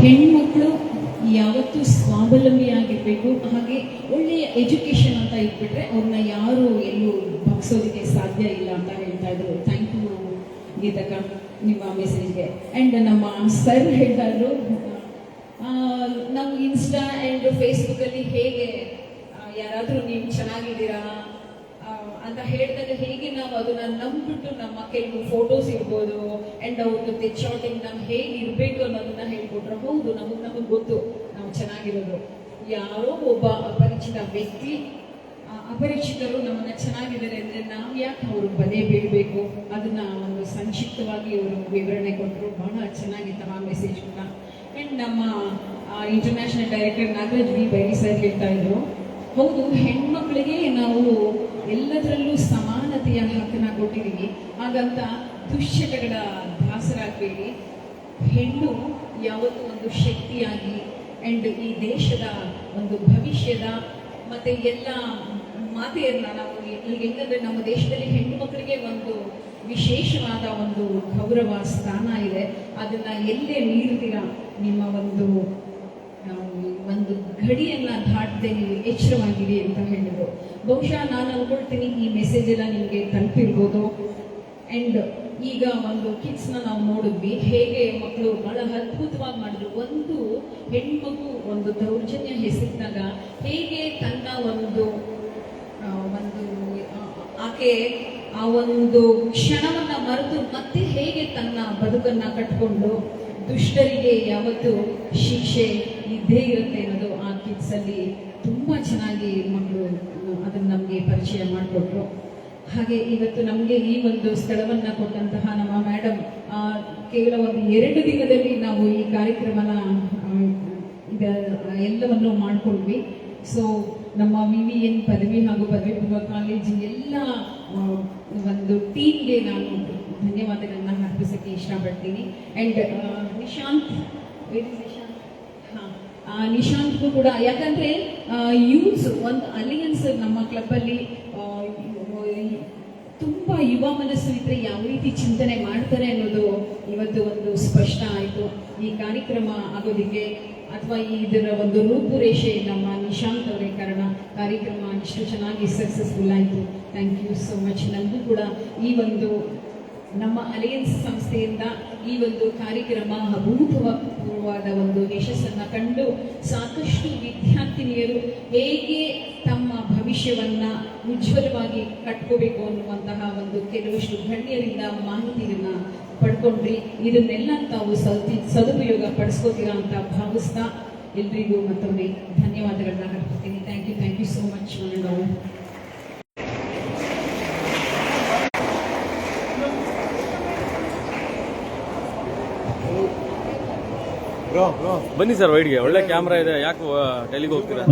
ಹೆಣ್ಮಕ್ಳು ಯಾವತ್ತೂ ಸ್ವಾವಲಂಬಿಯಾಗಿರ್ಬೇಕು. ಹಾಗೆ ಒಳ್ಳೆಯ ಎಜುಕೇಶನ್ ಅಂತ ಇಟ್ಬಿಟ್ರೆ ಅವ್ರನ್ನ ಯಾರು ಎಲ್ಲೂ ಬಗ್ಸೋದಕ್ಕೆ ಸಾಧ್ಯ ಇಲ್ಲ ಅಂತ ಹೇಳ್ತಾ ಇದ್ರು. ಥ್ಯಾಂಕ್ ಯು ಗೀತಕ್ಕ ನಿಮ್ಮ ಮೆಸೇಜ್ಗೆ. ಆ್ಯಂಡ್ ನಮ್ಮ ಸರ್ ಹೇಳ್ತಾಯಿದ್ರು, ನಾವು ಇನ್ಸ್ಟಾ ಆ್ಯಂಡ್ ಫೇಸ್ಬುಕ್ಕಲ್ಲಿ ಹೇಗೆ ಯಾರಾದರೂ ನೀವು ಚೆನ್ನಾಗಿದ್ದೀರಾ ಅಂತ ಹೇಳಿದಾಗ ಹೇಗೆ ನಾವು ಅದನ್ನ ನಂಬಿಬಿಟ್ಟು ನಮ್ಮ ಕೆಲವು ಫೋಟೋಸ್ ಇರ್ಬೋದು ಆ್ಯಂಡ್ ಅವ್ರ ಜೊತೆ ಚಾಟಿಂಗ್ ನಾವು ಹೇಗೆ ಇರಬೇಕು ಅನ್ನೋದನ್ನ ಹೇಳ್ಕೊಟ್ರು. ಹೌದು, ನಮಗೆ ಗೊತ್ತು ನಾವು ಚೆನ್ನಾಗಿರೋದು. ಯಾರೋ ಒಬ್ಬ ಅಪರಿಚಿತ ವ್ಯಕ್ತಿ, ಅಪರಿಚಿತರು ನಮ್ಮನ್ನ ಚೆನ್ನಾಗಿದ್ದಾರೆ ಅಂದರೆ ನಾವು ಯಾಕೆ ಅವರು ಬಲೆ ಬೀಳಬೇಕು? ಅದನ್ನ ಒಂದು ಸಂಕ್ಷಿಪ್ತವಾಗಿ ಅವರು ವಿವರಣೆ ಕೊಟ್ಟರು. ಬಹಳ ಚೆನ್ನಾಗಿತ್ತು ಆ ಮೆಸೇಜ್ ಕೂಡ. ಆ್ಯಂಡ್ ನಮ್ಮ international director Nagaraj V Byri sir ಹೇಳ್ತಾ ಇದ್ರು, ಹೌದು, ಹೆಣ್ಮಕ್ಳಿಗೆ ನಾವು ಎಲ್ಲದರಲ್ಲೂ ಸಮಾನತೆಯ ಹಕ್ಕನ್ನ ಕೊಟ್ಟಿದ್ದೀವಿ. ಹಾಗಂತ ದುಶ್ಚಟಗಳ ದಾಸರಾಗಬೇಡಿ. ಹೆಣ್ಣು ಯಾವತ್ತೂ ಒಂದು ಶಕ್ತಿಯಾಗಿ ಆ್ಯಂಡ್ ಈ ದೇಶದ ಒಂದು ಭವಿಷ್ಯದ ಮತ್ತು ಎಲ್ಲ ಮಾತೆಯರನ್ನ ನಾವು ಈಗ ಹೆಂಗಂದ್ರೆ ನಮ್ಮ ದೇಶದಲ್ಲಿ ಹೆಣ್ಣು ಮಕ್ಕಳಿಗೆ ಒಂದು ವಿಶೇಷವಾದ ಒಂದು ಗೌರವ ಸ್ಥಾನ ಇದೆ. ಅದನ್ನು ಎಲ್ಲೇ ಮೀರ್ತೀರಾ ನಿಮ್ಮ ಒಂದು ಗಡಿಯನ್ನ ದಾಟದೆ ನೀವು ಎಚ್ಚರವಾಗಿರಿ ಅಂತ ಹೇಳಿದ್ರು. ಬಹುಶಃ ನಾನು ಅನ್ಕೊಳ್ತೀನಿ ಈ ಮೆಸೇಜ್ ಎಲ್ಲ ನಿಮಗೆ ತಲುಪಿರ್ಬೋದು. ಆ್ಯಂಡ್ ಈಗ ಒಂದು ಕಿಡ್ಸ್ನ ನಾವು ನೋಡಿದ್ವಿ, ಹೇಗೆ ಮಕ್ಕಳು ಬಹಳ ಅದ್ಭುತವಾಗಿ ಮಾಡಿದ್ರು. ಒಂದು ಹೆಣ್ಮಗು ಒಂದು ದೌರ್ಜನ್ಯ ಹೆಸರಿದಾಗ ಹೇಗೆ ತನ್ನ ಒಂದು ಆಕೆ ಆ ಒಂದು ಕ್ಷಣವನ್ನ ಮರೆತು ಮತ್ತೆ ಹೇಗೆ ತನ್ನ ಬದುಕನ್ನ ಕಟ್ಕೊಂಡು ದುಷ್ಟರಿಗೆ ಯಾವತ್ತು ಶಿಕ್ಷೆ ಇದ್ದೇ ಇರುತ್ತೆ ಅನ್ನೋದು ಆ ಕಿಡ್ಸ್ ಅಲ್ಲಿ ತುಂಬಾ ಚೆನ್ನಾಗಿ ಮಕ್ಕಳು ಅದನ್ನ ನಮಗೆ ಪರಿಚಯ ಮಾಡಿಕೊಟ್ರು. ಹಾಗೆ ಇವತ್ತು ನಮಗೆ ಈ ಒಂದು ಸ್ಥಳವನ್ನ ಕೊಟ್ಟಂತಹ ನಮ್ಮ ಮೇಡಮ್, ಕೇವಲ ಒಂದು 2 ದಿನದಲ್ಲಿ ನಾವು ಈ ಕಾರ್ಯಕ್ರಮನ ಎಲ್ಲವನ್ನು ಮಾಡ್ಕೊಂಡ್ವಿ. ಸೊ ನಮ್ಮ VVN ಪದವಿ ಹಾಗೂ ಪದವಿ ಪೂರ್ವ ಕಾಲೇಜಿನ ಎಲ್ಲ ಒಂದು ಟೀಮ್ಗೆ ನಾನು ಧನ್ಯವಾದಗಳನ್ನ ಅರ್ಪಿಸಕ್ಕೆ ಇಷ್ಟಪಡ್ತೀನಿ. ಆ್ಯಂಡ್ ನಿಶಾಂತ್ಗೂ ಕೂಡ, ಯಾಕಂದ್ರೆ ಯೂತ್ಸ್ ಒಂದು ಅಲಿಯನ್ಸ್ ನಮ್ಮ ಕ್ಲಬ್ಬಲ್ಲಿ ತುಂಬಾ ಯುವ ಮನಸ್ಸು ಇದ್ರೆ ಯಾವ ರೀತಿ ಚಿಂತನೆ ಮಾಡ್ತಾರೆ ಅನ್ನೋದು ಇವತ್ತು ಒಂದು ಸ್ಪಷ್ಟ ಆಯಿತು. ಈ ಕಾರ್ಯಕ್ರಮ ಆಗೋದಿಕ್ಕೆ ಅಥವಾ ಇದರ ಒಂದು ರೂಪುರೇಷೆ ನಮ್ಮ ನಿಶಾಂತ್ ಅವರೇ ಕಾರಣ. ಕಾರ್ಯಕ್ರಮ ಇಷ್ಟು ಚೆನ್ನಾಗಿ ಸಕ್ಸಸ್ಫುಲ್ ಆಯಿತು. Thank you so much. ನನಗೂ ಕೂಡ ಈ ಒಂದು ನಮ್ಮ ಅಲಯನ್ಸ್ ಸಂಸ್ಥೆಯಿಂದ ಈ ಒಂದು ಕಾರ್ಯಕ್ರಮ ಅಭೂತಪೂರ್ವವಾದ ಒಂದು ಯಶಸ್ಸನ್ನು ಕಂಡು ಸಾಕಷ್ಟು ವಿದ್ಯಾರ್ಥಿನಿಯರು ಹೇಗೆ ತಮ್ಮ ಭವಿಷ್ಯವನ್ನ ಉಜ್ವಲವಾಗಿ ಕಟ್ಕೋಬೇಕು ಅನ್ನುವಂತಹ ಒಂದು ಕೆಲವಷ್ಟು ಗಣ್ಯರಿಂದ ಮಾಹಿತಿಯನ್ನ ಪಡ್ಕೊಂಡ್ರಿ. ಇದನ್ನೆಲ್ಲ ತಾವು ಸದುಪಯೋಗ ಪಡಿಸ್ಕೋತೀರಾ ಅಂತ ಭಾವಿಸ್ತಾ ಎಲ್ರಿಗೂ ಮತ್ತೊಮ್ಮೆ ಧನ್ಯವಾದಗಳನ್ನ ಅರ್ಪಿಸ್ತೀನಿ. Thank you so much. ಬನ್ನಿ ಸರ್, ವೈಡ್ಗೆ ಒಳ್ಳೆ ಕ್ಯಾಮ್ರಾ ಇದೆ, ಯಾಕೆ ಟೆಲಿಗೆ ಹೋಗ್ತೀರಾ?